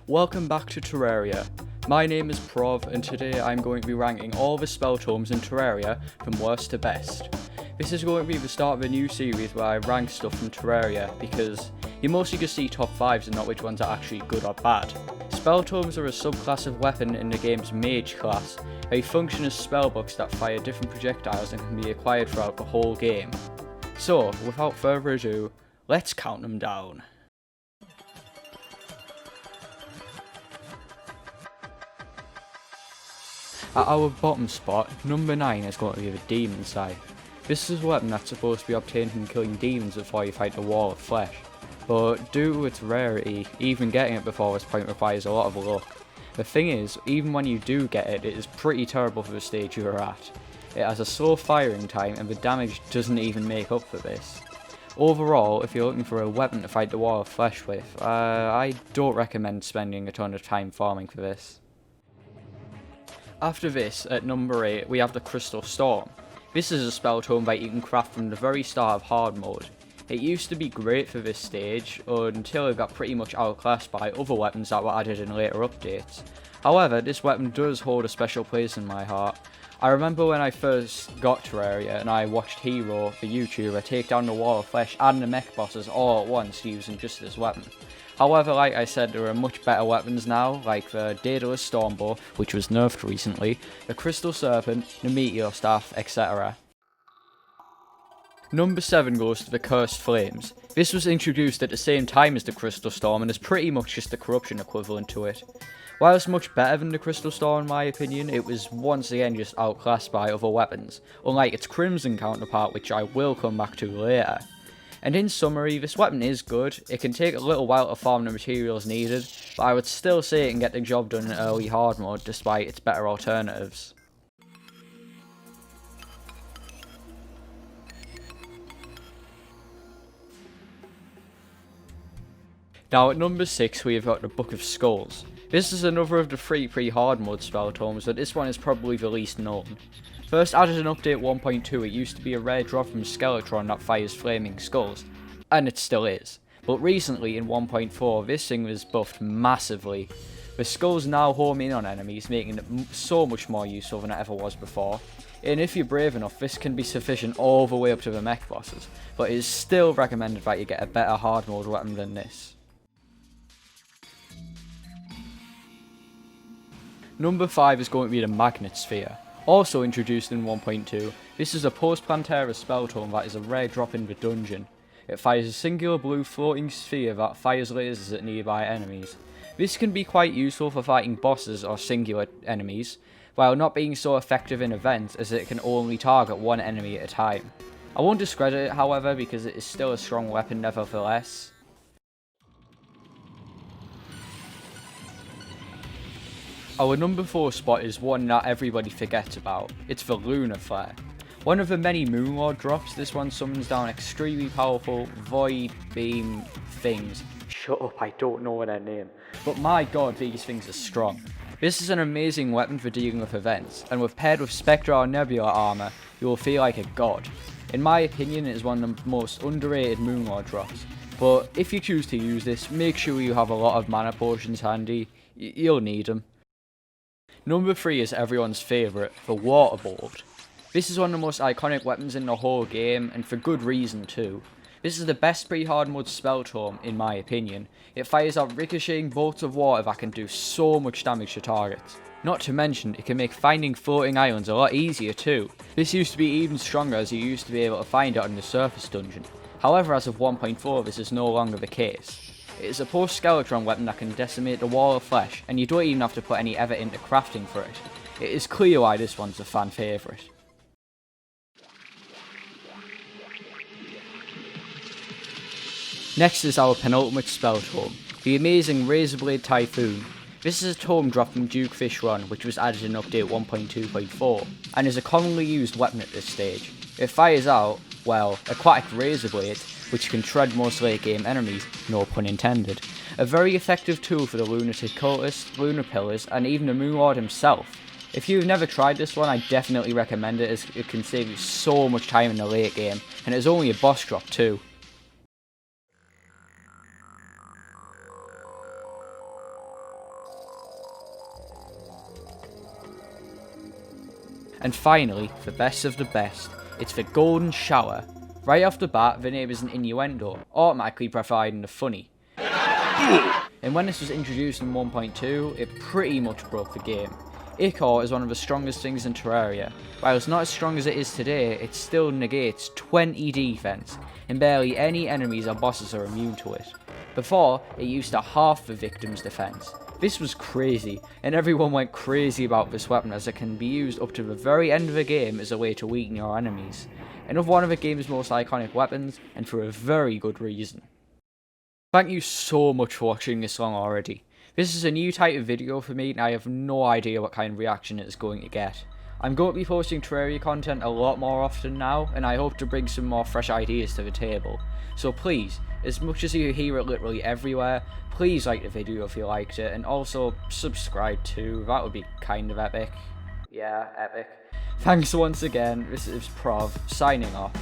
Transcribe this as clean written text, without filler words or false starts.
Welcome back to Terraria. My name is Prov and today I'm going to be ranking all the spell tomes in Terraria from worst to best. This is going to be the start of a new series where I rank stuff from Terraria because you mostly just see top 5s and not which ones are actually good or bad. Spell tomes are a subclass of weapon in the game's mage class. They function as spellbooks that fire different projectiles and can be acquired throughout the whole game. So, without further ado, let's count them down. At our bottom spot, number 9 is going to be the Demon Scythe. This is a weapon that's supposed to be obtained from killing demons before you fight the Wall of Flesh, but due to its rarity, even getting it before this point requires a lot of luck. The thing is, even when you do get it, it is pretty terrible for the stage you are at. It has a slow firing time and the damage doesn't even make up for this. Overall, if you're looking for a weapon to fight the Wall of Flesh with, I don't recommend spending a ton of time farming for this. After this, at number 8, we have the Crystal Storm. This is a spell tome that you can craft from the very start of hard mode. It used to be great for this stage, until it got pretty much outclassed by other weapons that were added in later updates. However, this weapon does hold a special place in my heart. I remember when I first got Terraria and I watched Hero, the YouTuber, take down the Wall of Flesh and the mech bosses all at once using just this weapon. However, like I said, there are much better weapons now, like the Daedalus Stormbow, which was nerfed recently, the Crystal Serpent, the Meteor Staff, etc. Number 7 goes to the Cursed Flames. This was introduced at the same time as the Crystal Storm and is pretty much just the corruption equivalent to it. While it's much better than the Crystal Storm in my opinion, it was once again just outclassed by other weapons, unlike its Crimson counterpart, which I will come back to later. And in summary, this weapon is good. It can take a little while to farm the materials needed, but I would still say it can get the job done in early hard mode despite its better alternatives. Now at number 6 we have got the Book of Skulls. This is another of the 3 pre-hard mode spell tomes, but this one is probably the least known. First added in update 1.2, it used to be a rare drop from Skeletron that fires flaming skulls, and it still is. But recently in 1.4 this thing was buffed massively. The skulls now home in on enemies, making it so much more useful than it ever was before. And if you're brave enough, this can be sufficient all the way up to the mech bosses, but it is still recommended that you get a better hard mode weapon than this. Number 5 is going to be the Magnet Sphere. Also introduced in 1.2, this is a post-Plantera spell tome that is a rare drop in the dungeon. It fires a singular blue floating sphere that fires lasers at nearby enemies. This can be quite useful for fighting bosses or singular enemies, while not being so effective in events as it can only target one enemy at a time. I won't discredit it however because it is still a strong weapon nevertheless. Our number 4 spot is one that everybody forgets about. It's the Lunar Flare. One of the many Moonlord drops, this one summons down extremely powerful void beam things. Shut up, I don't know their name. But my god, these things are strong. This is an amazing weapon for dealing with events, and paired with Spectre or Nebula armor, you will feel like a god. In my opinion, it is one of the most underrated Moonlord drops. But if you choose to use this, make sure you have a lot of mana potions handy. You'll need them. Number 3 is everyone's favourite, the Waterbolt. This is one of the most iconic weapons in the whole game, and for good reason too. This is the best pre-hard mode spell tome, in my opinion. It fires out ricocheting bolts of water that can do so much damage to targets. Not to mention, it can make finding floating islands a lot easier too. This used to be even stronger as you used to be able to find it on the surface dungeon. However, as of 1.4 this is no longer the case. It is a post-Skeletron weapon that can decimate the Wall of Flesh, and you don't even have to put any effort into crafting for it. It is clear why this one's a fan favourite. Next is our penultimate spell tome, the amazing Razorblade Typhoon. This is a tome drop from Dukefish Run, which was added in update 1.2.4, and is a commonly used weapon at this stage. It fires out, well, aquatic razor blades, which can shred most late game enemies, no pun intended. A very effective tool for the Lunatic Cultists, Lunar Pillars, and even the Moonlord himself. If you've never tried this one, I definitely recommend it as it can save you so much time in the late game, and it's only a boss drop too. And finally, the best of the best, it's the golden shower. Right off the bat, the name is an innuendo, automatically providing the funny. And when this was introduced in 1.2, it pretty much broke the game. Ichor is one of the strongest things in Terraria. While it's not as strong as it is today, it still negates 20 defense, and barely any enemies or bosses are immune to it. Before, it used to half the victim's defense. This was crazy, and everyone went crazy about this weapon as it can be used up to the very end of the game as a way to weaken your enemies. Another one of the game's most iconic weapons, and for a very good reason. Thank you so much for watching this long already. This is a new type of video for me and I have no idea what kind of reaction it is going to get. I'm going to be posting Terraria content a lot more often now, and I hope to bring some more fresh ideas to the table. So please, as much as you hear it literally everywhere, please like the video if you liked it, and also subscribe too, that would be kind of epic. Yeah, epic. Thanks once again, this is Prov, signing off.